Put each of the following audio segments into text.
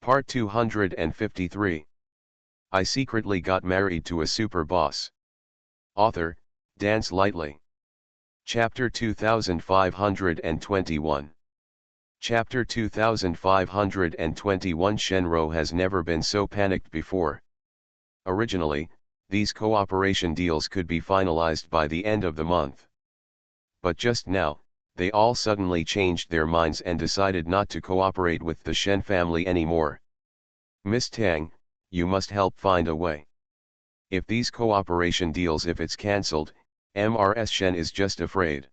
Part 253. I secretly got married to a super boss. Author, Dance Lightly. Chapter 2521. Chapter 2521. Shenro has never been so panicked before. Originally, these cooperation deals could be finalized by the end of the month. But just now, they all suddenly changed their minds and decided not to cooperate with the Shen family anymore. Miss Tang, you must help find a way. If these cooperation deals, if it's cancelled, Mrs. Shen is just afraid.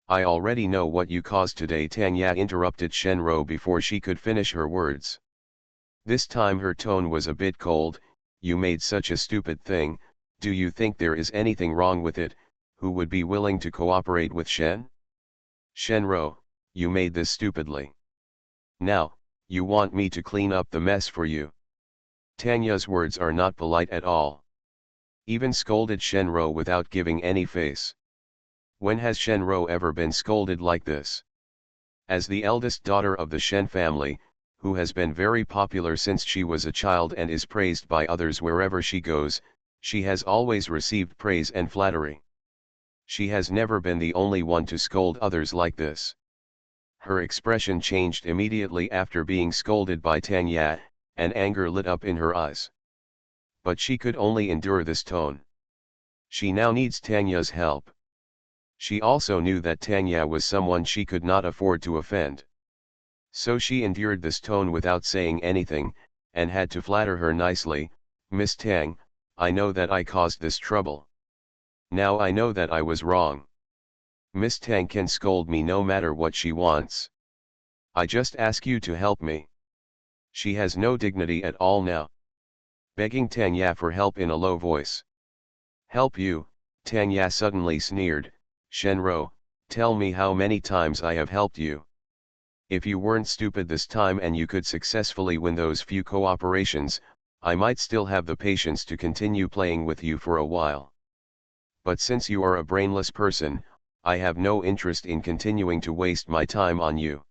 I already know what you caused today. Tang Ya interrupted Shenro before she could finish her words. This time her tone was a bit cold. You made such a stupid thing. Do you think there is anything wrong with it? Who would be willing to cooperate with Shen? Shenro, you made this stupidly. Now, you want me to clean up the mess for you. Tanya's words are not polite at all. Even scolded Shenro without giving any face. When has Shenro ever been scolded like this? As the eldest daughter of the Shen family, who has been very popular since she was a child and is praised by others wherever she goes, she has always received praise and flattery. She has never been the only one to scold others like this. Her expression changed immediately after being scolded by Tang Ya, and anger lit up in her eyes. But she could only endure this tone. She now needs Tang Ya's help. She also knew that Tang Ya was someone she could not afford to offend. So she endured this tone without saying anything, and had to flatter her nicely. Miss Tang, I know that I caused this trouble. Now I know that I was wrong. Miss Tang can scold me no matter what she wants. I just ask you to help me. She has no dignity at all now. Begging Tang Ya for help in a low voice. Help you? Tang Ya suddenly sneered. Shenro, tell me how many times I have helped you. If you weren't stupid this time and you could successfully win those few cooperations, I might still have the patience to continue playing with you for a while. But since you are a brainless person, I have no interest in continuing to waste my time on you.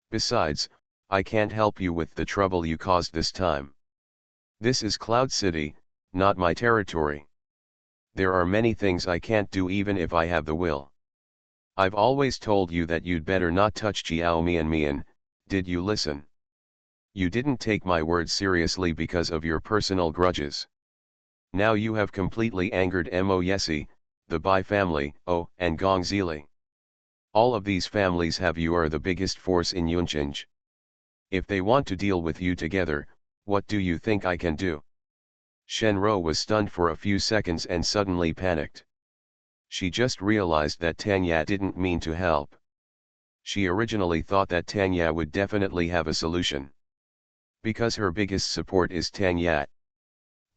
Besides, I can't help you with the trouble you caused this time. This is Cloud City, not my territory. There are many things I can't do even if I have the will. I've always told you that you'd better not touch Jiao Mian. Did you listen? You didn't take my words seriously because of your personal grudges. Now you have completely angered Mo Yesi, the Bai family, and Gong Zili. All of these families have you are the biggest force in Yunchinj. If they want to deal with you together, what do you think I can do? Shenro was stunned for a few seconds and suddenly panicked. She just realized that Tang Ya didn't mean to help. She originally thought that Tang Ya would definitely have a solution. Because her biggest support is Tang Ya.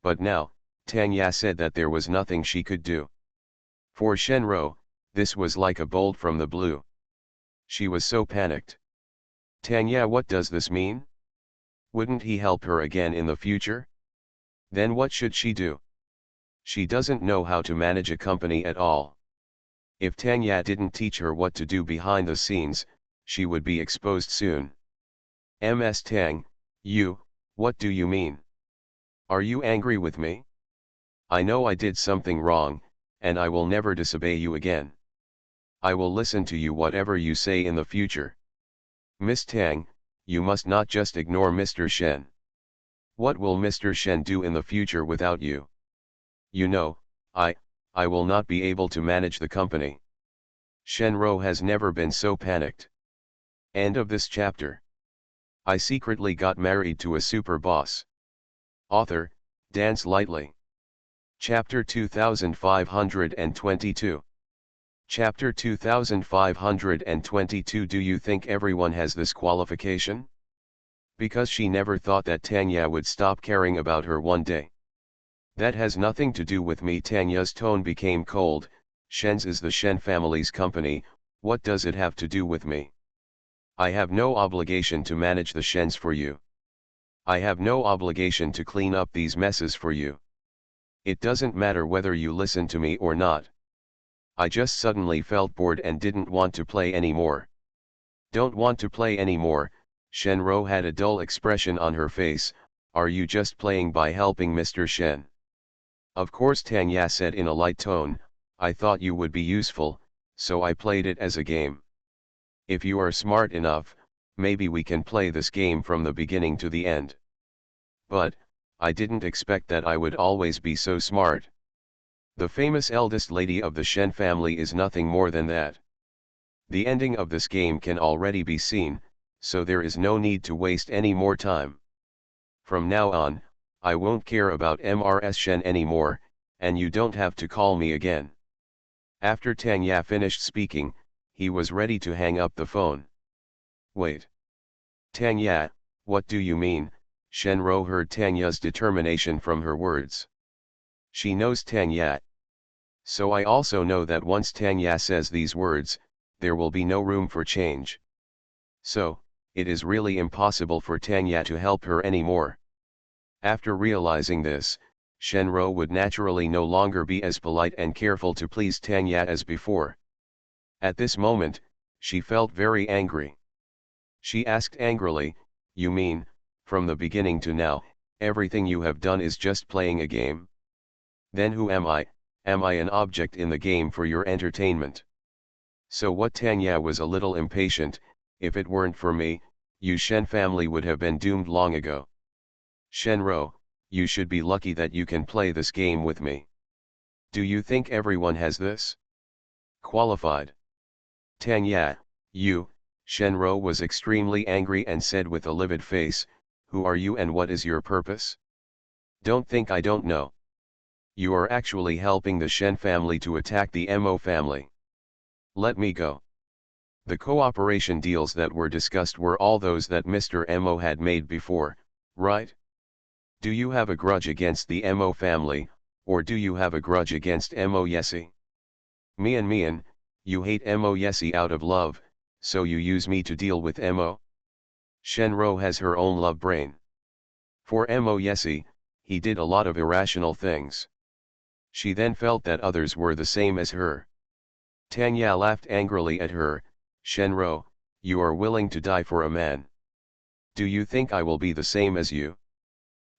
But now, Tang Ya said that there was nothing she could do. For Shenro, this was like a bolt from the blue. She was so panicked. Tang Ya, what does this mean? Wouldn't he help her again in the future? Then what should she do? She doesn't know how to manage a company at all. If Tang Ya didn't teach her what to do behind the scenes, she would be exposed soon. Ms. Tang, what do you mean? Are you angry with me? I know I did something wrong, and I will never disobey you again. I will listen to you whatever you say in the future. Miss Tang, you must not just ignore Mr. Shen. What will Mr. Shen do in the future without you? You know, I will not be able to manage the company. Shenro has never been so panicked. End of this chapter. I secretly got married to a super boss. Author, Dance Lightly. Chapter 2522. Chapter 2522. Do you think everyone has this qualification? Because she never thought that Tang Ya would stop caring about her one day. That has nothing to do with me. Tang Ya's tone became cold. Shen's is the Shen family's company, what does it have to do with me? I have no obligation to manage the Shens for you. I have no obligation to clean up these messes for you. It doesn't matter whether you listen to me or not. I just suddenly felt bored and didn't want to play anymore. Don't want to play anymore, Shenro had a dull expression on her face. Are you just playing by helping Mr. Shen? Of course, Tanya said in a light tone. I thought you would be useful, so I played it as a game. If you are smart enough, maybe we can play this game from the beginning to the end. But, I didn't expect that I would always be so smart. The famous eldest lady of the Shen family is nothing more than that. The ending of this game can already be seen, so there is no need to waste any more time. From now on, I won't care about Mrs. Shen anymore, and you don't have to call me again. After Tanya finished speaking, he was ready to hang up the phone. Wait. Tanya, what do you mean? Shenro heard Tanya's determination from her words. She knows Tanya. So I also know that once Tanya says these words, there will be no room for change. So, it is really impossible for Tanya to help her anymore. After realizing this, Shenro would naturally no longer be as polite and careful to please Tanya as before. At this moment, she felt very angry. She asked angrily, you mean, from the beginning to now, everything you have done is just playing a game? Then who am I? Am I an object in the game for your entertainment? So what? Tanya was a little impatient. If it weren't for me, you Shen family would have been doomed long ago. Shenro, you should be lucky that you can play this game with me. Do you think everyone has this qualified? Tanya, you. Shenro was extremely angry and said with a livid face, who are you and what is your purpose? Don't think I don't know. You are actually helping the Shen family to attack the Mo family. Let me go. The cooperation deals that were discussed were all those that Mr. Mo had made before, right? Do you have a grudge against the Mo family, or do you have a grudge against Mo Yesi? Mian, you hate Mo Yesi out of love, so you use me to deal with Mo? Shenro has her own love brain. For Mo Yesi, he did a lot of irrational things. She then felt that others were the same as her. Tanya laughed angrily at her. Shenro, you are willing to die for a man. Do you think I will be the same as you?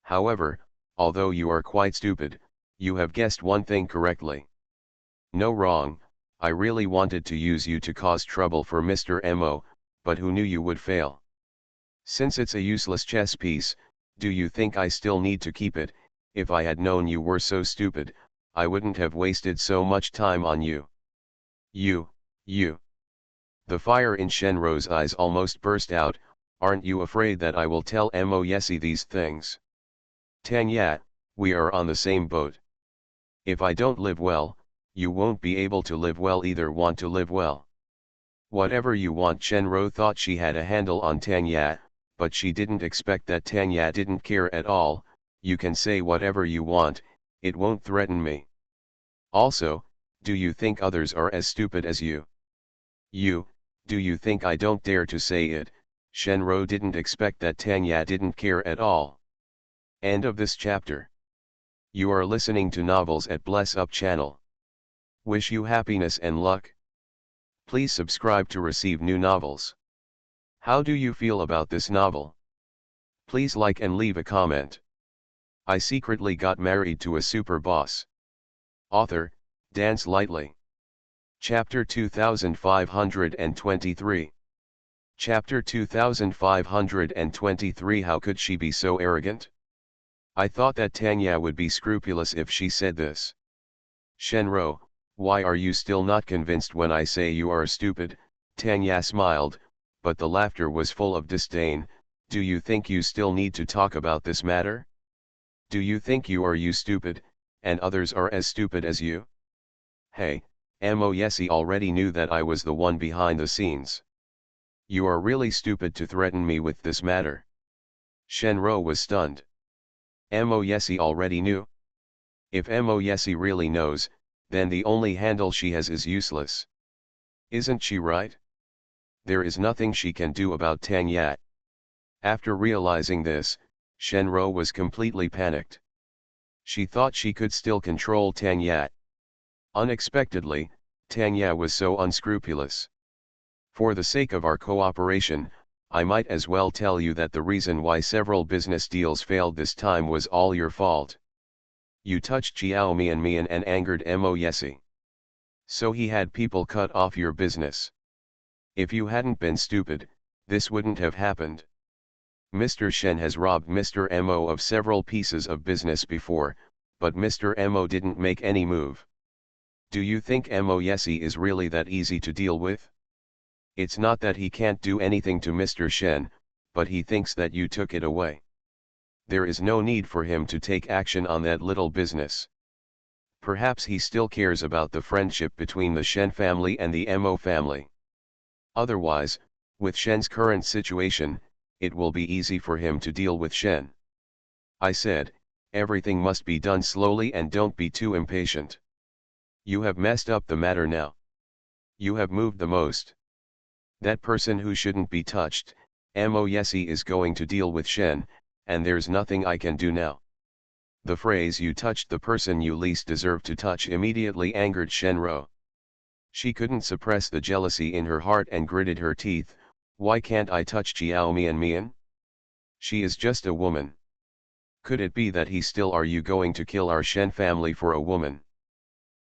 However, although you are quite stupid, you have guessed one thing correctly. No, wrong. I really wanted to use you to cause trouble for Mr. Mo, but who knew you would fail? Since it's a useless chess piece, do you think I still need to keep it? If I had known you were so stupid, I wouldn't have wasted so much time on you. You. The fire in Shenro's eyes almost burst out. Aren't you afraid that I will tell Mo Yesi these things? Tanya, we are on the same boat. If I don't live well, you won't be able to live well either. Want to live well? Whatever you want. Shenro thought she had a handle on Tanya, but she didn't expect that Tanya didn't care at all. You can say whatever you want, it won't threaten me. Also, do you think others are as stupid as you? Do you think I don't dare to say it? Shenro didn't expect that Tanya didn't care at all. End of this chapter. You are listening to Novels at Bless Up channel. Wish you happiness and luck. Please subscribe to receive new novels. How do you feel about this novel? Please like and leave a comment. I secretly got married to a super boss. Author, Dance Lightly. Chapter 2523. Chapter 2523. How could she be so arrogant? I thought that Tanya would be scrupulous if she said this. Shenro, why are you still not convinced when I say you are stupid? Tanya smiled, but the laughter was full of disdain. Do you think you still need to talk about this matter? Do you think you are stupid, and others are as stupid as you? Hey, Mo Yesi already knew that I was the one behind the scenes. You are really stupid to threaten me with this matter. Shenro was stunned. Mo Yesi already knew? If Mo Yesi really knows, then the only handle she has is useless. Isn't she right? There is nothing she can do about Tanya. After realizing this, Shenro was completely panicked. She thought she could still control Tanya. Unexpectedly, Tanya was so unscrupulous. For the sake of our cooperation, I might as well tell you that the reason why several business deals failed this time was all your fault. You touched Xiao Mian and angered Mo Yesi. So he had people cut off your business. If you hadn't been stupid, this wouldn't have happened. Mr. Shen has robbed Mr. Mo of several pieces of business before, but Mr. Mo didn't make any move. Do you think Mo Yesi is really that easy to deal with? It's not that he can't do anything to Mr. Shen, but he thinks that you took it away. There is no need for him to take action on that little business. Perhaps he still cares about the friendship between the Shen family and the Mo family. Otherwise, with Shen's current situation, it will be easy for him to deal with Shen. I said, everything must be done slowly and don't be too impatient. You have messed up the matter now. You have moved the most. That person who shouldn't be touched, Mo Yesi is going to deal with Shen, and there's nothing I can do now. The phrase "you touched the person you least deserve to touch" immediately angered Shenro. She couldn't suppress the jealousy in her heart and gritted her teeth. Why can't I touch Xiao Mian? She is just a woman. Could it be that are you going to kill our Shen family for a woman?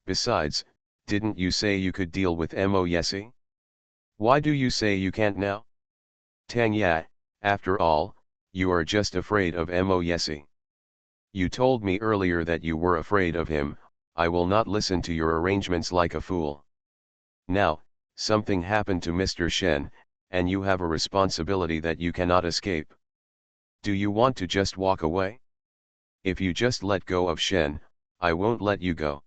Besides, didn't you say you could deal with Mo Yesi? Why do you say you can't now? Tang Ya, after all, you are just afraid of Mo Yesi. You told me earlier that you were afraid of him. I will not listen to your arrangements like a fool. Now, something happened to Mr. Shen, and you have a responsibility that you cannot escape. Do you want to just walk away? If you just let go of Shen, I won't let you go.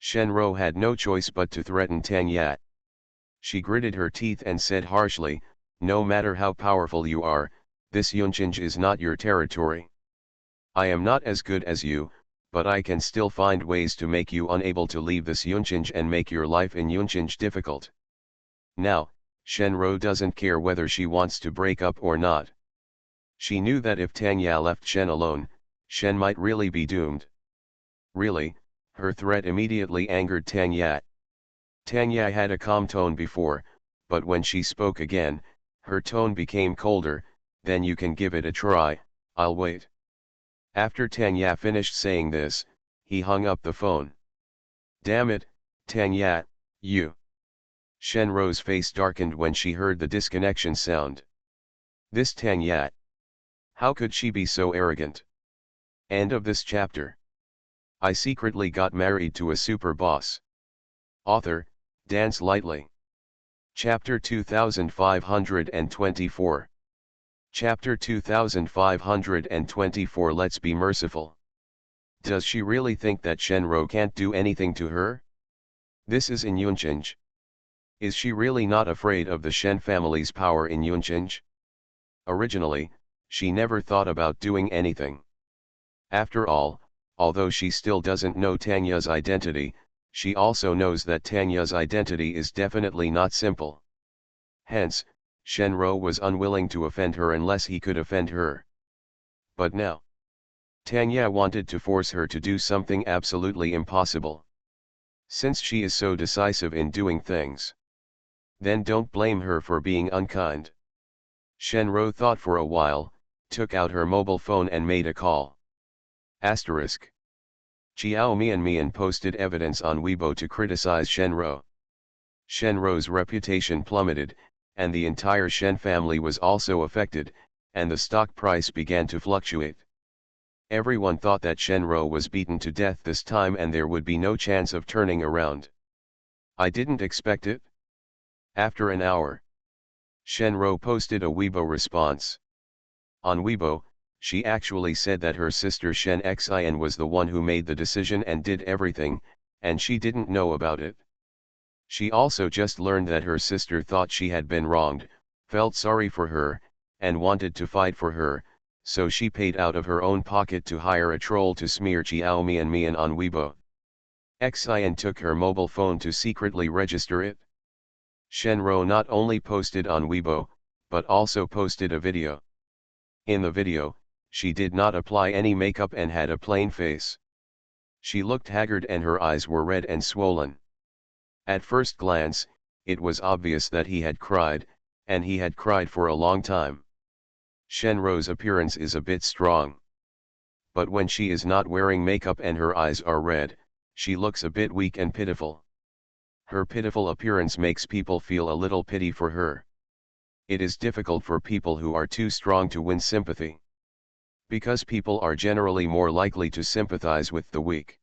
Shenro had no choice but to threaten Tang Ya. She gritted her teeth and said harshly, no matter how powerful you are, this Yunchinj is not your territory. I am not as good as you, but I can still find ways to make you unable to leave this Yunchinj and make your life in Yunchinj difficult. Now, Shenro doesn't care whether she wants to break up or not. She knew that if Tang Ya left Shen alone, Shen might really be doomed. Really, her threat immediately angered Tang Ya. Tang Ya had a calm tone before, but when she spoke again, her tone became colder. Then you can give it a try, I'll wait. After Tang Ya finished saying this, he hung up the phone. Damn it, Tang Ya, you. Shenro's face darkened when she heard the disconnection sound. This Tang Ya. How could she be so arrogant? End of this chapter. I secretly got married to a super boss. Author, Dance Lightly. Chapter 2524. Chapter 2524. Let's be merciful. Does she really think that Shenro can't do anything to her? This is in Yunchinj. Is she really not afraid of the Shen family's power in Yunchinj? Originally, she never thought about doing anything. After all, although she still doesn't know Tanya's identity, she also knows that Tanya's identity is definitely not simple. Hence, Shenro was unwilling to offend her unless he could offend her. But now, Tanya wanted to force her to do something absolutely impossible. Since she is so decisive in doing things, then don't blame her for being unkind. Shenro thought for a while, took out her mobile phone and made a call. Asterisk. Xiao Mian posted evidence on Weibo to criticize Shenro. Shenro's reputation plummeted, and the entire Shen family was also affected, and the stock price began to fluctuate. Everyone thought that Shenro was beaten to death this time and there would be no chance of turning around. I didn't expect it. After an hour, Shenro posted a Weibo response. On Weibo, she actually said that her sister Shen Xin was the one who made the decision and did everything, and she didn't know about it. She also just learned that her sister thought she had been wronged, felt sorry for her, and wanted to fight for her, so she paid out of her own pocket to hire a troll to smear Xiao Mian on Weibo. Xin took her mobile phone to secretly register it. Shenro not only posted on Weibo, but also posted a video. In the video, she did not apply any makeup and had a plain face. She looked haggard and her eyes were red and swollen. At first glance, it was obvious that he had cried, and he had cried for a long time. Shenro's appearance is a bit strong. But when she is not wearing makeup and her eyes are red, she looks a bit weak and pitiful. Her pitiful appearance makes people feel a little pity for her. It is difficult for people who are too strong to win sympathy. Because people are generally more likely to sympathize with the weak.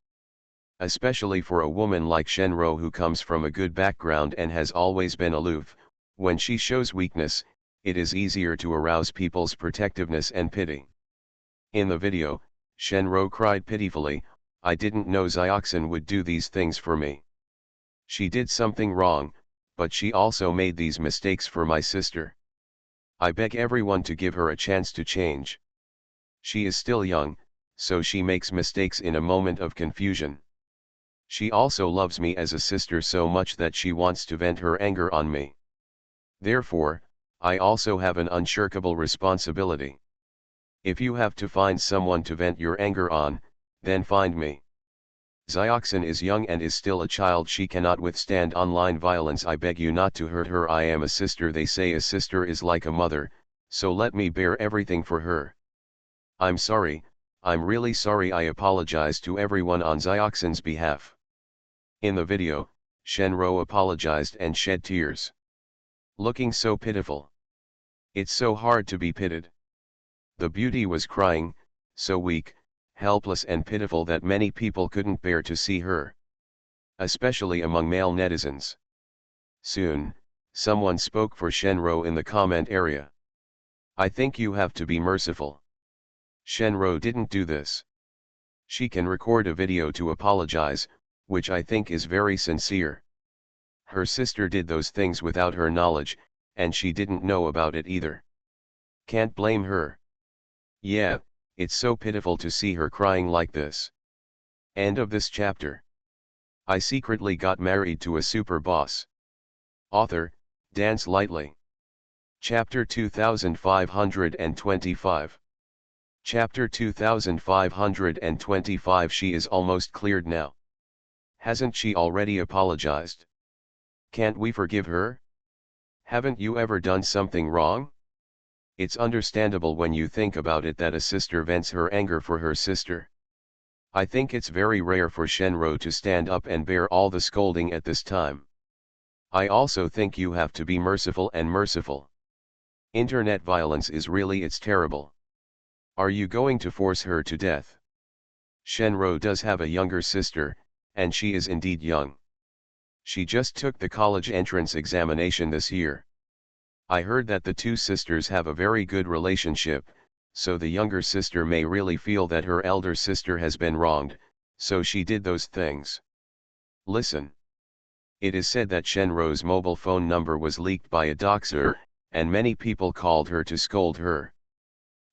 Especially for a woman like Shenro who comes from a good background and has always been aloof, when she shows weakness, it is easier to arouse people's protectiveness and pity. In the video, Shenro cried pitifully, "I didn't know Xioxin would do these things for me. She did something wrong, but she also made these mistakes for my sister. I beg everyone to give her a chance to change. She is still young, so she makes mistakes in a moment of confusion. She also loves me as a sister so much that she wants to vent her anger on me. Therefore, I also have an unshirkable responsibility. If you have to find someone to vent your anger on, then find me. Xioxin is young and is still a child. She cannot withstand online violence. I beg you not to hurt her. I am a sister. They say a sister is like a mother, so let me bear everything for her. I'm sorry, I'm really sorry. I apologize to everyone on Xioxin's behalf." In the video, Shenro apologized and shed tears. Looking so pitiful. It's so hard to be pitied. The beauty was crying, so weak, helpless and pitiful that many people couldn't bear to see her. Especially among male netizens. Soon, someone spoke for Shenro in the comment area. "I think you have to be merciful. Shenro didn't do this. She can record a video to apologize, which I think is very sincere. Her sister did those things without her knowledge, and she didn't know about it either. Can't blame her. Yeah, it's so pitiful to see her crying like this." End of this chapter. I secretly got married to a super boss. Author, Dance Lightly. Chapter 2525. Chapter 2525. She is almost cleared now. Hasn't she already apologized? Can't we forgive her? Haven't you ever done something wrong? It's understandable when you think about it that a sister vents her anger for her sister. I think it's very rare for Shenro to stand up and bear all the scolding at this time. I also think you have to be merciful and merciful. Internet violence is it's terrible. Are you going to force her to death? Shenro does have a younger sister, and she is indeed young. She just took the college entrance examination this year. I heard that the two sisters have a very good relationship, so the younger sister may really feel that her elder sister has been wronged, so she did those things. Listen. It is said that Shenro's mobile phone number was leaked by a doxer, and many people called her to scold her.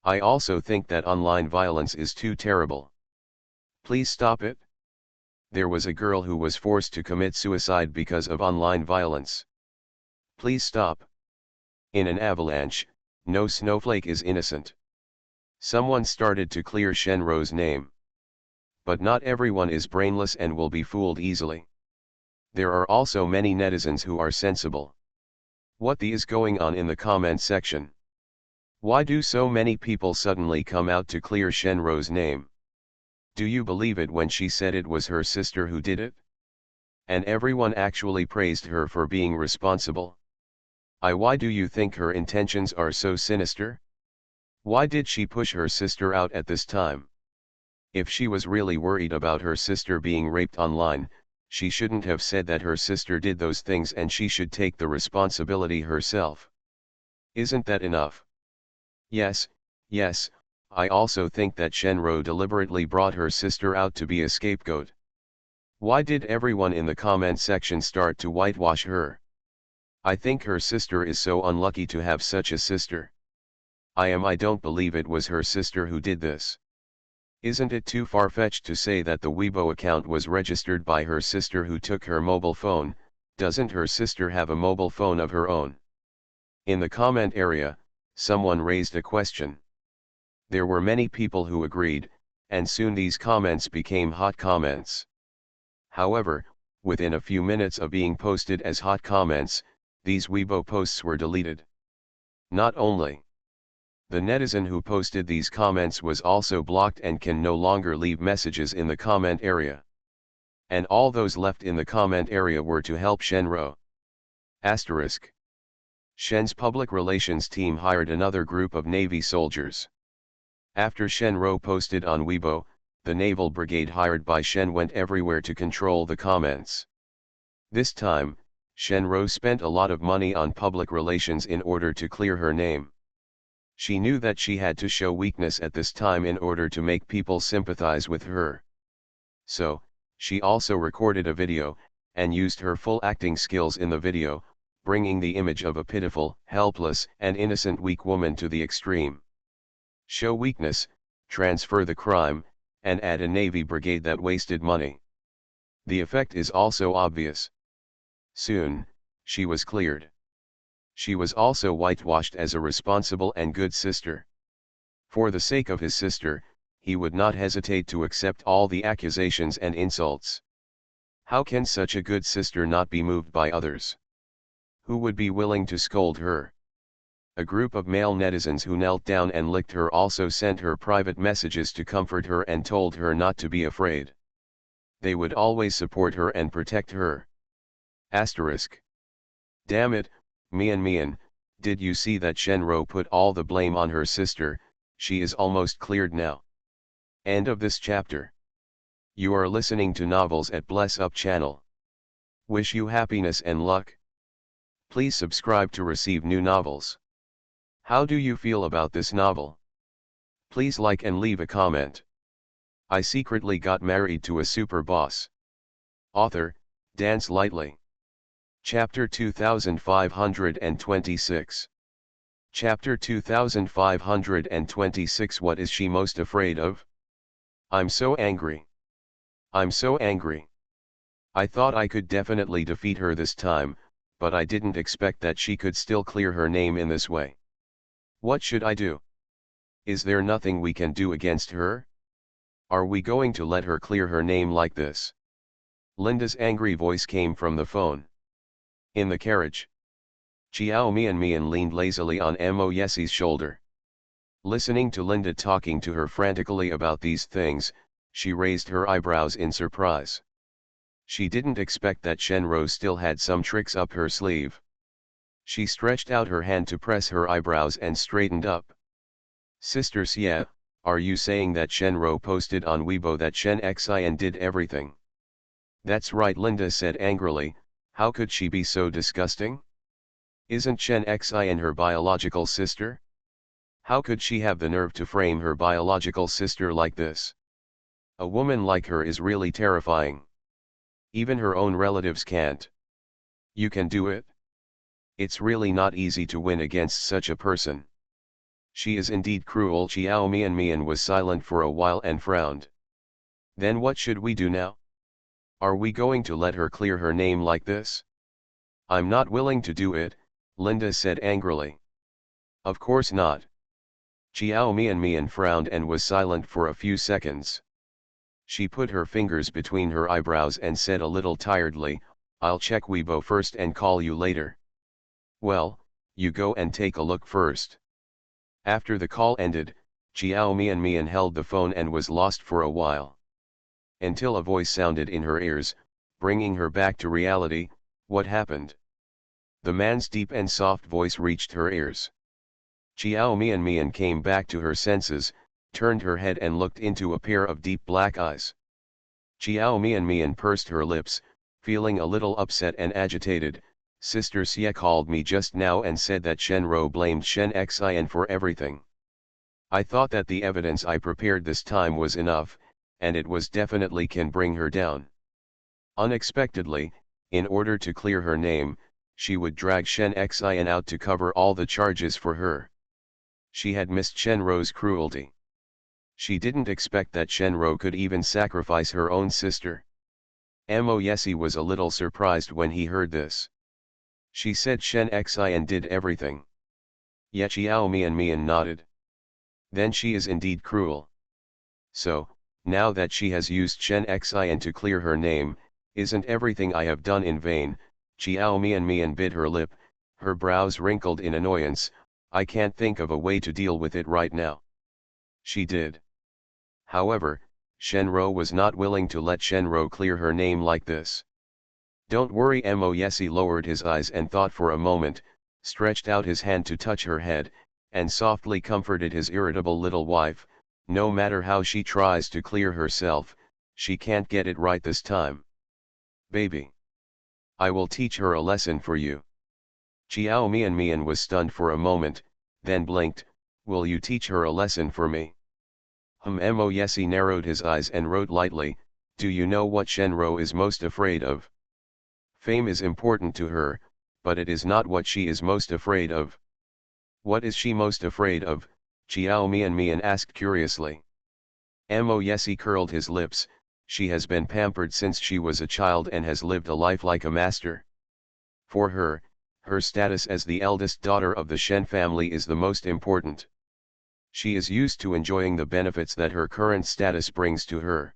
I also think that online violence is too terrible. Please stop it. There was a girl who was forced to commit suicide because of online violence. Please stop. In an avalanche, no snowflake is innocent. Someone started to clear Shenro's name. But not everyone is brainless and will be fooled easily. There are also many netizens who are sensible. What is going on in the comment section? Why do so many people suddenly come out to clear Shenro's name? Do you believe it when she said it was her sister who did it? And everyone actually praised her for being responsible. Why do you think her intentions are so sinister? Why did she push her sister out at this time? If she was really worried about her sister being raped online, she shouldn't have said that her sister did those things and she should take the responsibility herself. Isn't that enough? Yes, I also think that Shenro deliberately brought her sister out to be a scapegoat. Why did everyone in the comment section start to whitewash her? I think her sister is so unlucky to have such a sister. I don't believe it was her sister who did this. Isn't it too far-fetched to say that the Weibo account was registered by her sister who took her mobile phone? Doesn't her sister have a mobile phone of her own? In the comment area, someone raised a question. There were many people who agreed, and soon these comments became hot comments. However, within a few minutes of being posted as hot comments, these Weibo posts were deleted. Not only the netizen who posted these comments was also blocked and can no longer leave messages in the comment area. And all those left in the comment area were to help Shenro. Asterisk. Shen's public relations team hired another group of Navy soldiers. After Shenro posted on Weibo, the naval brigade hired by Shen went everywhere to control the comments. This time, Shenro spent a lot of money on public relations in order to clear her name. She knew that she had to show weakness at this time in order to make people sympathize with her. So, she also recorded a video, and used her full acting skills in the video, bringing the image of a pitiful, helpless, and innocent weak woman to the extreme. Show weakness, transfer the crime, and add a Navy brigade that wasted money. The effect is also obvious. Soon, she was cleared. She was also whitewashed as a responsible and good sister. For the sake of his sister, he would not hesitate to accept all the accusations and insults. How can such a good sister not be moved by others? Who would be willing to scold her? A group of male netizens who knelt down and licked her also sent her private messages to comfort her and told her not to be afraid. They would always support her and protect her. Asterisk. Damn it, Mian, did you see that Shenro put all the blame on her sister? She is almost cleared now. End of this chapter. You are listening to Novels at Bless Up channel. Wish you happiness and luck. Please subscribe to receive new novels. How do you feel about this novel? Please like and leave a comment. I secretly got married to a super boss. Author, Dance Lightly. Chapter 2526. Chapter 2526. What is she most afraid of? I'm so angry. I'm so angry. I thought I could definitely defeat her this time, but I didn't expect that she could still clear her name in this way. What should I do? Is there nothing we can do against her? Are we going to let her clear her name like this? Linda's angry voice came from the phone. In the carriage, Chiao Mian leaned lazily on Mo Yesi's shoulder. Listening to Linda talking to her frantically about these things, she raised her eyebrows in surprise. She didn't expect that Shenro still had some tricks up her sleeve. She stretched out her hand to press her eyebrows and straightened up. Sister Xie, are you saying that Shenro posted on Weibo that Shen Xian did everything? That's right, Linda said angrily. How could she be so disgusting? Isn't Shen Xian her biological sister? How could she have the nerve to frame her biological sister like this? A woman like her is really terrifying. Even her own relatives can't. You can do it? It's really not easy to win against such a person. She is indeed cruel. Chiao Mian was silent for a while and frowned. Then what should we do now? Are we going to let her clear her name like this? I'm not willing to do it, Linda said angrily. Of course not. Chiao Mian frowned and was silent for a few seconds. She put her fingers between her eyebrows and said a little tiredly, I'll check Weibo first and call you later. Well, you go and take a look first. After the call ended, Chiao Mian held the phone and was lost for a while. Until a voice sounded in her ears, bringing her back to reality. What happened? The man's deep and soft voice reached her ears. Chiao Mian came back to her senses, turned her head and looked into a pair of deep black eyes. Chiao Mian pursed her lips, feeling a little upset and agitated. Sister Xie called me just now and said that Shenro blamed Shen Xian for everything. I thought that the evidence I prepared this time was enough, and it was definitely can bring her down. Unexpectedly, in order to clear her name, she would drag Shen Xian out to cover all the charges for her. She had missed Shenro's cruelty. She didn't expect that Shenro could even sacrifice her own sister. Mo Yesi was a little surprised when he heard this. She said Shen Xian did everything. Yet Chiao Mian nodded. Then she is indeed cruel. So, now that she has used Shen Xian to clear her name, isn't everything I have done in vain? Chiao Mian bit her lip, her brows wrinkled in annoyance. I can't think of a way to deal with it right now. She did. However, Shenro was not willing to let Shenro clear her name like this. Don't worry. Moyesi lowered his eyes and thought for a moment, stretched out his hand to touch her head, and softly comforted his irritable little wife. No matter how she tries to clear herself, she can't get it right this time. Baby. I will teach her a lesson for you. Chiao Mian was stunned for a moment, then blinked. Will you teach her a lesson for me? Moyesi narrowed his eyes and wrote lightly, do you know what Shenro is most afraid of? Fame is important to her, but it is not what she is most afraid of. What is she most afraid of? Chiao Mian asked curiously. Moyesi curled his lips. She has been pampered since she was a child and has lived a life like a master. For her, her status as the eldest daughter of the Shen family is the most important. She is used to enjoying the benefits that her current status brings to her.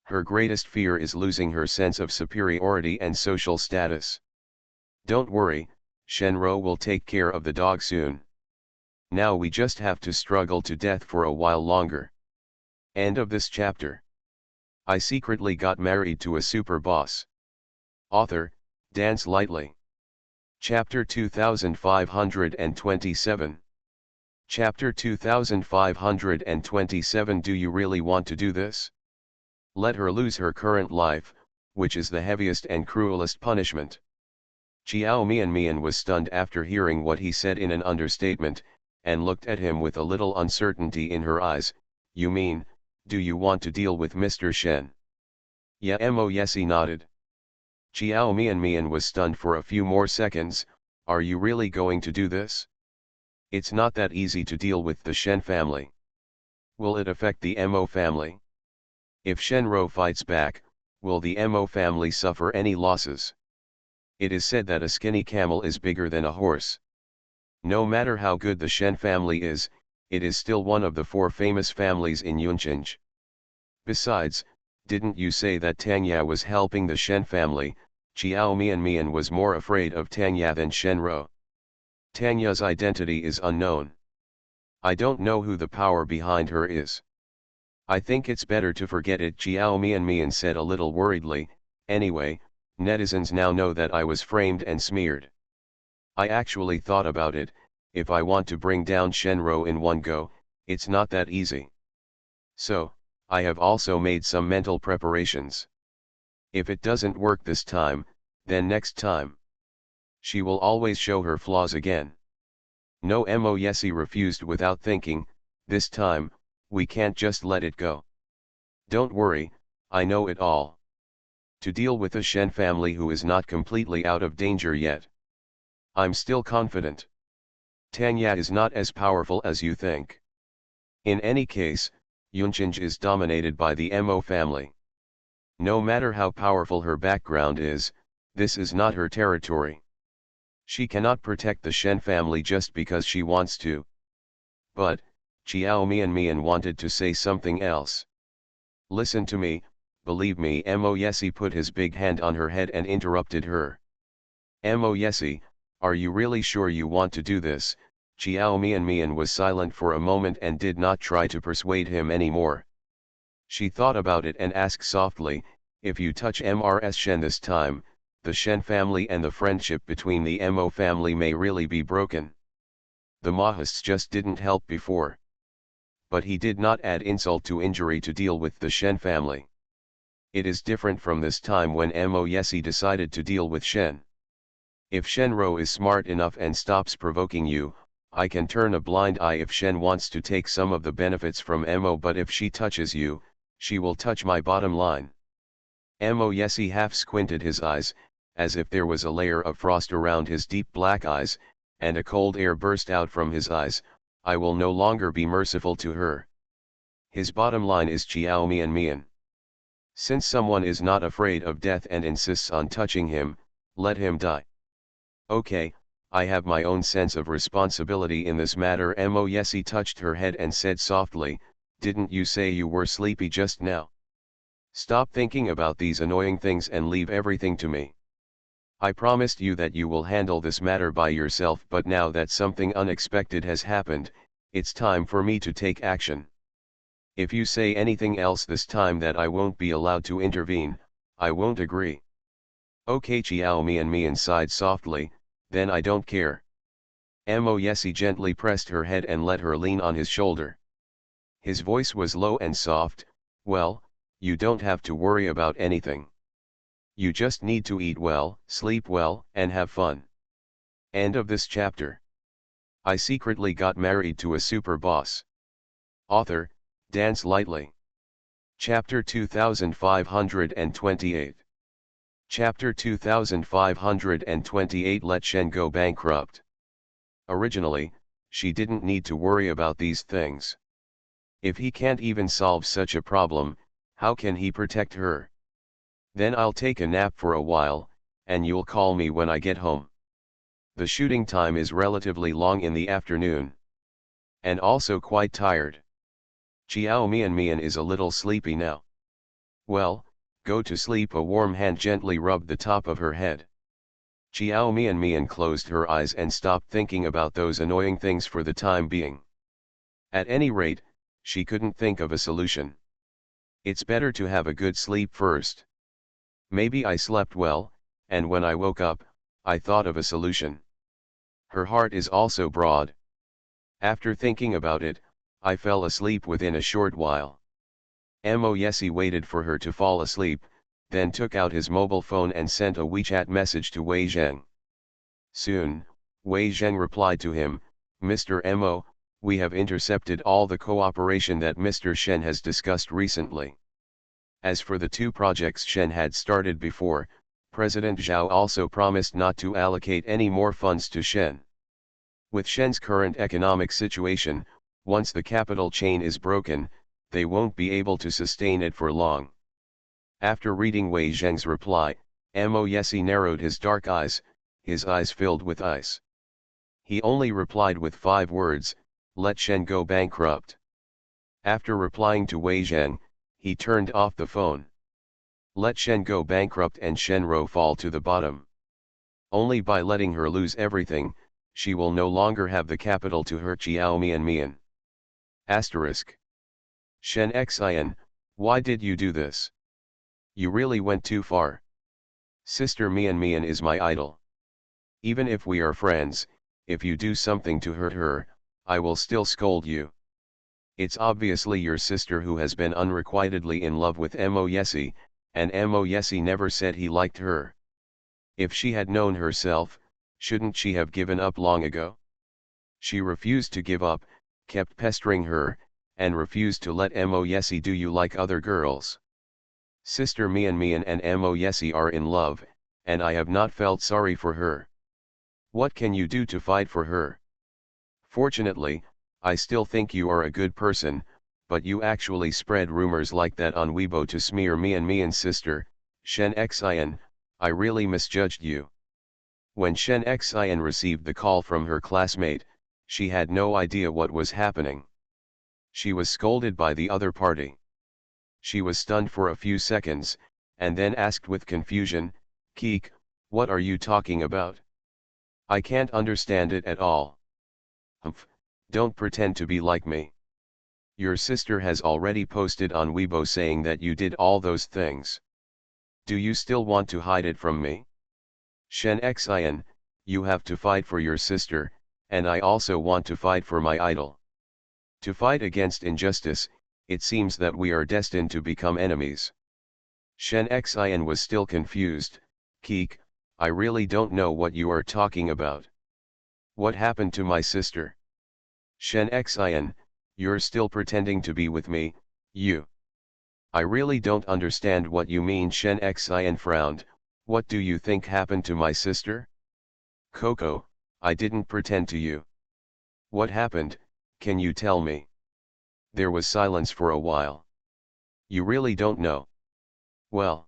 Her greatest fear is losing her sense of superiority and social status. Don't worry, Shenro will take care of the dog soon. Now we just have to struggle to death for a while longer. End of this chapter. I secretly got married to a super boss. Author, Dance Lightly. Chapter 2527. Chapter 2527. Do you really want to do this? Let her lose her current life, which is the heaviest and cruelest punishment. Chiao Mian was stunned after hearing what he said in an understatement, and looked at him with a little uncertainty in her eyes. You mean, do you want to deal with Mr. Shen? Yeah. Moyesi nodded. Chiao Mian was stunned for a few more seconds. Are you really going to do this? It's not that easy to deal with the Shen family. Will it affect the Mo family? If Shenro fights back, will the Mo family suffer any losses? It is said that a skinny camel is bigger than a horse. No matter how good the Shen family is, it is still one of the 4 famous families in Yunchinj. Besides, didn't you say that Tanya was helping the Shen family? Chiao Mian was more afraid of Tanya than Shenro. Tanya's identity is unknown. I don't know who the power behind her is. I think it's better to forget it. Chiao Mian said a little worriedly. Anyway, netizens now know that I was framed and smeared. I actually thought about it. If I want to bring down Shenro in one go, it's not that easy. So, I have also made some mental preparations. If it doesn't work this time, then next time. She will always show her flaws again. No. Moyesi refused without thinking. This time, we can't just let it go. Don't worry, I know it all. To deal with a Shen family who is not completely out of danger yet. I'm still confident. Tanya is not as powerful as you think. In any case, Yunchinj is dominated by the Mo family. No matter how powerful her background is, this is not her territory. She cannot protect the Shen family just because she wants to. But, Chiao Mian wanted to say something else. Listen to me, believe me. Moyesi put his big hand on her head and interrupted her. Moyesi, are you really sure you want to do this? Chiao Mian was silent for a moment and did not try to persuade him anymore. She thought about it and asked softly, if you touch Mrs. Shen this time, the Shen family and the friendship between the Mo family may really be broken. The Mahists just didn't help before. But he did not add insult to injury to deal with the Shen family. It is different from this time when Moyesi decided to deal with Shen. If Shenro is smart enough and stops provoking you, I can turn a blind eye if Shen wants to take some of the benefits from Mo, but if she touches you, she will touch my bottom line. Moyesi half squinted his eyes, as if there was a layer of frost around his deep black eyes, and a cold air burst out from his eyes. I will no longer be merciful to her. His bottom line is Chiao Mian. Since someone is not afraid of death and insists on touching him, let him die. Okay, I have my own sense of responsibility in this matter. Moyesi touched her head and said softly, didn't you say you were sleepy just now? Stop thinking about these annoying things and leave everything to me. I promised you that you will handle this matter by yourself, but now that something unexpected has happened, it's time for me to take action. If you say anything else this time that I won't be allowed to intervene, I won't agree. Okay, Mian sighed softly, then I don't care. Moyesi gently pressed her head and let her lean on his shoulder. His voice was low and soft. Well, you don't have to worry about anything. You just need to eat well, sleep well, and have fun. End of this chapter. I secretly got married to a super boss. Author, Dance Lightly. Chapter 2528. Chapter 2528. Let Shen go bankrupt. Originally, she didn't need to worry about these things. If he can't even solve such a problem, how can he protect her? Then I'll take a nap for a while, and you'll call me when I get home. The shooting time is relatively long in the afternoon. And also quite tired. Mian is a little sleepy now. Well, go to sleep. A warm hand gently rubbed the top of her head. Mian closed her eyes and stopped thinking about those annoying things for the time being. At any rate, she couldn't think of a solution. It's better to have a good sleep first. Maybe I slept well, and when I woke up, I thought of a solution. Her heart is also broad. After thinking about it, I fell asleep within a short while. Moyesi waited for her to fall asleep, then took out his mobile phone and sent a WeChat message to Wei Zheng. Soon, Wei Zheng replied to him, Mr. Mo, we have intercepted all the cooperation that Mr. Shen has discussed recently. As for the two projects Shen had started before, President Zhao also promised not to allocate any more funds to Shen. With Shen's current economic situation, once the capital chain is broken, they won't be able to sustain it for long. After reading Wei Zheng's reply, Moyesi narrowed his dark eyes, his eyes filled with ice. He only replied with 5 words, let Shen go bankrupt. After replying to Wei Zheng, he turned off the phone. Let Shen go bankrupt and Shenro fall to the bottom. Only by letting her lose everything, she will no longer have the capital to hurt Mian. Asterisk. Shen Xian, why did you do this? You really went too far. Sister Mian is my idol. Even if we are friends, if you do something to hurt her, I will still scold you. It's obviously your sister who has been unrequitedly in love with Moyesi, and Moyesi never said he liked her. If she had known herself, shouldn't she have given up long ago? She refused to give up, kept pestering her, and refused to let Moyesi do you like other girls. Sister Mian and Moyesi are in love, and I have not felt sorry for her. What can you do to fight for her? Fortunately, I still think you are a good person, but you actually spread rumors like that on Weibo to smear Mian's sister, Shen Xian. I really misjudged you. When Shen Xian received the call from her classmate, she had no idea what was happening. She was scolded by the other party. She was stunned for a few seconds, and then asked with confusion, Keek, what are you talking about? I can't understand it at all. Humph, don't pretend to be like me. Your sister has already posted on Weibo saying that you did all those things. Do you still want to hide it from me? Shen Xian, you have to fight for your sister, and I also want to fight for my idol. To fight against injustice, it seems that we are destined to become enemies. Shen Xian was still confused. Keek, I really don't know what you are talking about. What happened to my sister? Shen Xian, you're still pretending to be with me, you. I really don't understand what you mean. Shen Xian frowned. What do you think happened to my sister? Coco, I didn't pretend to you. What happened, can you tell me? There was silence for a while. You really don't know? Well.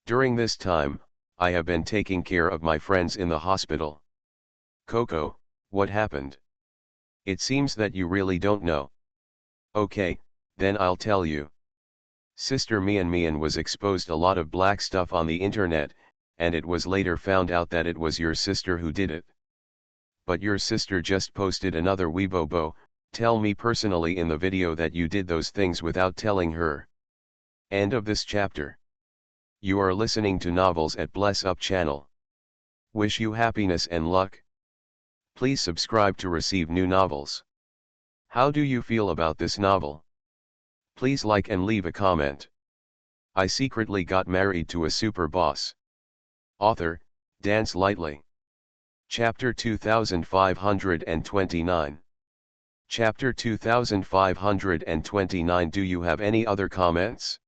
During this time, I have been taking care of my friends in the hospital. Coco, what happened? It seems that you really don't know. Okay, then I'll tell you. Sister Mian was exposed a lot of black stuff on the internet, and it was later found out that it was your sister who did it. But your sister just posted another Weibo. Tell me personally in the video that you did those things without telling her. End of this chapter. You are listening to Novels at Bless Up channel. Wish you happiness and luck. Please subscribe to receive new novels. How do you feel about this novel? Please like and leave a comment. I secretly got married to a super boss. Author, Dance Lightly. Chapter 2529. Chapter 2529. Do you have any other comments?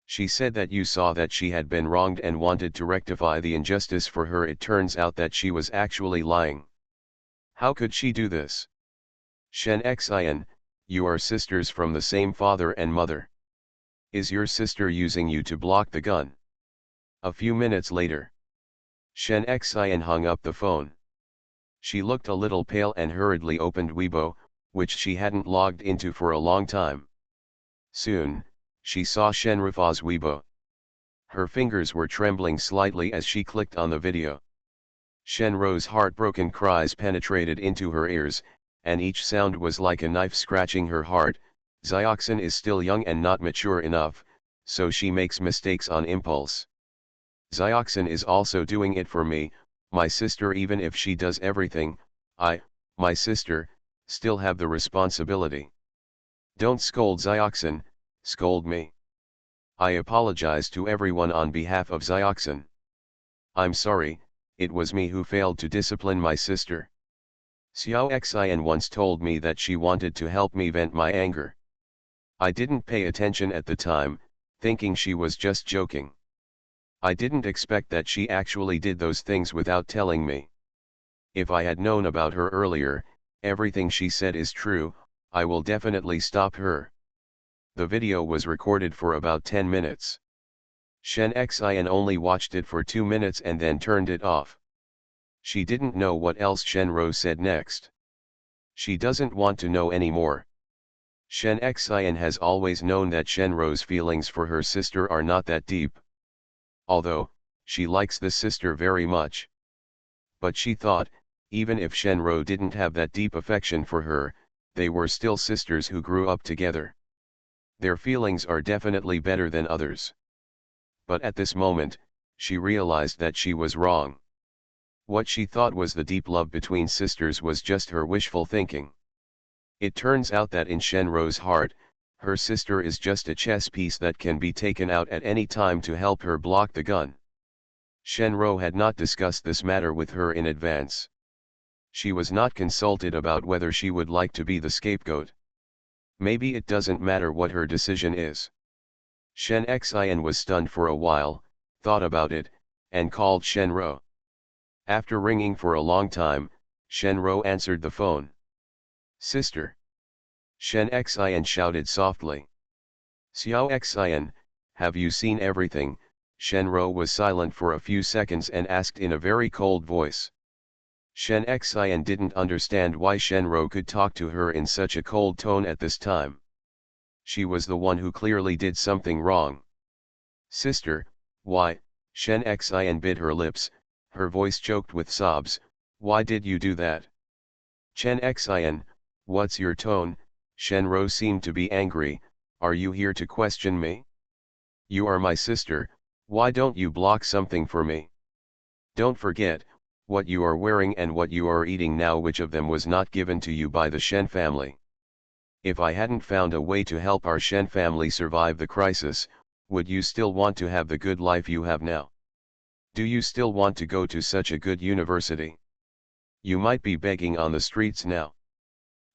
She said that you saw that she had been wronged and wanted to rectify the injustice for her. It turns out that she was actually lying. How could she do this? Shen Xin, you are sisters from the same father and mother. Is your sister using you to block the gun? A few minutes later, Shen Xin hung up the phone. She looked a little pale and hurriedly opened Weibo, which she hadn't logged into for a long time. Soon, she saw Shen Rufa's Weibo. Her fingers were trembling slightly as she clicked on the video. Shen Ro's heartbroken cries penetrated into her ears, and each sound was like a knife scratching her heart. Xiaoxin is still young and not mature enough, so she makes mistakes on impulse. Xiaoxin is also doing it for me, my sister. Even if she does everything, my sister, still have the responsibility. Don't scold Xiaoxin, scold me. I apologize to everyone on behalf of Xiaoxin. I'm sorry, it was me who failed to discipline my sister. Xiao Xin once told me that she wanted to help me vent my anger. I didn't pay attention at the time, thinking she was just joking. I didn't expect that she actually did those things without telling me. If I had known about her earlier, everything she said is true, I will definitely stop her. The video was recorded for about 10 minutes. Shen Xin only watched it for 2 minutes and then turned it off. She didn't know what else Shen Ro said next. She doesn't want to know anymore. Shen Xin has always known that Shen Ro's feelings for her sister are not that deep. Although, she likes the sister very much. But she thought, even if Shen Ro didn't have that deep affection for her, they were still sisters who grew up together. Their feelings are definitely better than others. But at this moment, she realized that she was wrong. What she thought was the deep love between sisters was just her wishful thinking. It turns out that in Shen Ro's heart, her sister is just a chess piece that can be taken out at any time to help her block the gun. Shen Ro had not discussed this matter with her in advance. She was not consulted about whether she would like to be the scapegoat. Maybe it doesn't matter what her decision is. Shen Xin was stunned for a while, thought about it, and called Shen Ro. After ringing for a long time, Shen Ro answered the phone. Sister. Shen Xin shouted softly. Xiao Xin, have you seen everything? Shen Ro was silent for a few seconds and asked in a very cold voice. Shen Xin didn't understand why Shen Ro could talk to her in such a cold tone at this time. She was the one who clearly did something wrong. Sister, why? Shen Xin bit her lips, her voice choked with sobs. Why did you do that? Shen Xin, what's your tone? Shen Ro seemed to be angry. Are you here to question me? You are my sister, why don't you block something for me? Don't forget, what you are wearing and what you are eating now, which of them was not given to you by the Shen family? If I hadn't found a way to help our Shen family survive the crisis, would you still want to have the good life you have now? Do you still want to go to such a good university? You might be begging on the streets now.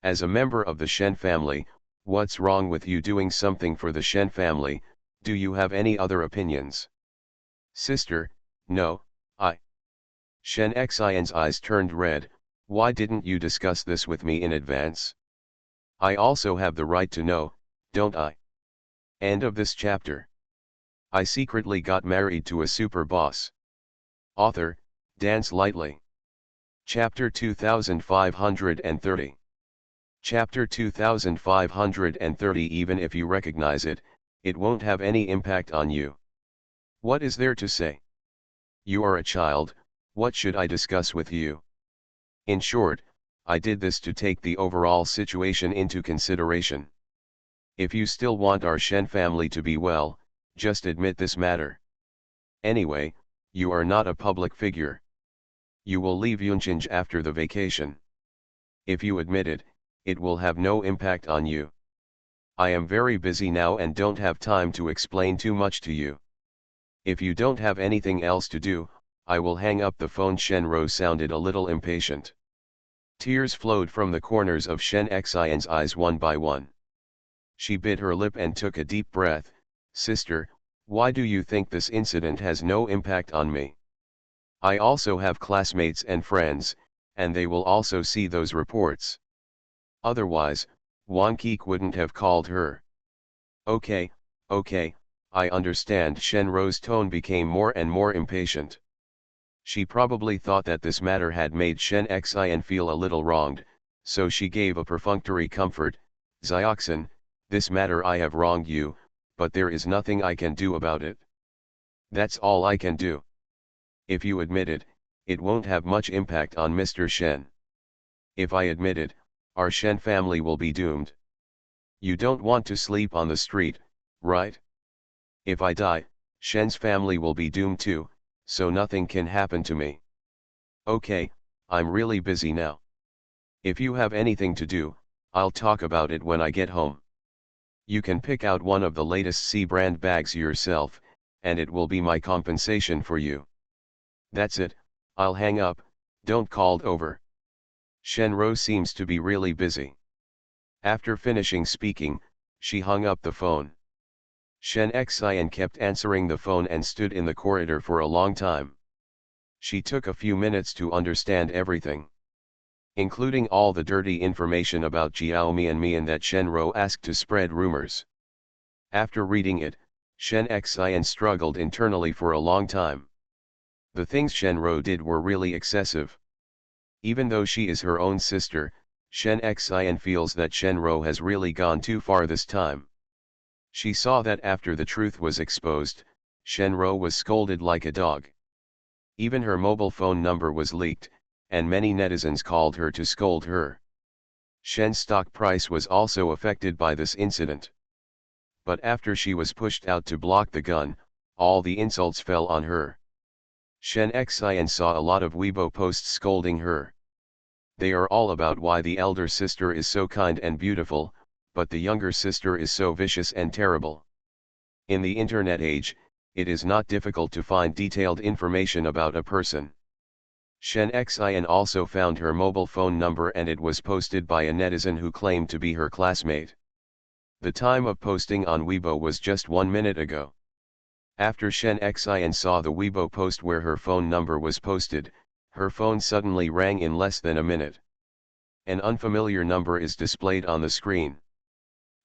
As a member of the Shen family, what's wrong with you doing something for the Shen family? Do you have any other opinions? Sister, no, Shen Xin's eyes turned red. Why didn't you discuss this with me in advance? I also have the right to know, don't I? End of this chapter. I secretly got married to a super boss. Author, Dance Lightly. Chapter 2530. Chapter 2530. Even if you recognize it, it won't have any impact on you. What is there to say? You are a child, what should I discuss with you? In short, I did this to take the overall situation into consideration. If you still want our Shen family to be well, just admit this matter. Anyway, you are not a public figure. You will leave Yunchinj after the vacation. If you admit it, it will have no impact on you. I am very busy now and don't have time to explain too much to you. If you don't have anything else to do, I will hang up the phone. Shenro sounded a little impatient. Tears flowed from the corners of Shen Xian's eyes one by one. She bit her lip and took a deep breath. Sister, why do you think this incident has no impact on me? I also have classmates and friends, and they will also see those reports. Otherwise, Wang Keek wouldn't have called her. Okay, I understand. Shenro's tone became more and more impatient. She probably thought that this matter had made Shen Xian feel a little wronged, so she gave a perfunctory comfort. Zioxin, this matter I have wronged you, but there is nothing I can do about it. That's all I can do. If you admit it, it won't have much impact on Mr. Shen. If I admit it, our Shen family will be doomed. You don't want to sleep on the street, right? If I die, Shen's family will be doomed too, so nothing can happen to me. Okay, I'm really busy now. If you have anything to do, I'll talk about it when I get home. You can pick out one of the latest C-brand bags yourself, and it will be my compensation for you. That's it, I'll hang up, don't call over. Shenro seems to be really busy. After finishing speaking, she hung up the phone. Shen Xian kept answering the phone and stood in the corridor for a long time. She took a few minutes to understand everything, including all the dirty information about Jiao Mian that Shenro asked to spread rumors. After reading it, Shen Xian struggled internally for a long time. The things Shenro did were really excessive. Even though she is her own sister, Shen Xian feels that Shenro has really gone too far this time. She saw that after the truth was exposed, Shenro was scolded like a dog. Even her mobile phone number was leaked, and many netizens called her to scold her. Shen's stock price was also affected by this incident. But after she was pushed out to block the gun, all the insults fell on her. Shen Xian saw a lot of Weibo posts scolding her. They are all about why the elder sister is so kind and beautiful, but the younger sister is so vicious and terrible. In the internet age, it is not difficult to find detailed information about a person. Shen Xian also found her mobile phone number and it was posted by a netizen who claimed to be her classmate. The time of posting on Weibo was just 1 minute ago. After Shen Xian saw the Weibo post where her phone number was posted, her phone suddenly rang in less than a minute. An unfamiliar number is displayed on the screen.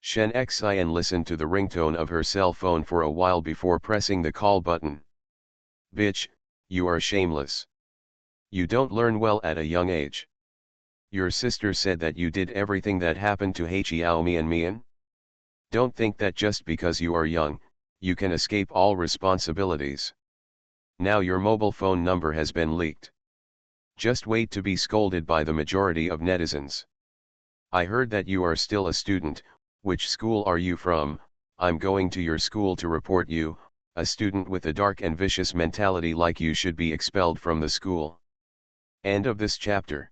Shen Xian listened to the ringtone of her cell phone for a while before pressing the call button. Bitch, you are shameless. You don't learn well at a young age. Your sister said that you did everything that happened to Heijiao Mian. Don't think that just because you are young, you can escape all responsibilities. Now your mobile phone number has been leaked. Just wait to be scolded by the majority of netizens. I heard that you are still a student. Which school are you from? I'm going to your school to report you. A student with a dark and vicious mentality like you should be expelled from the school. End of this chapter.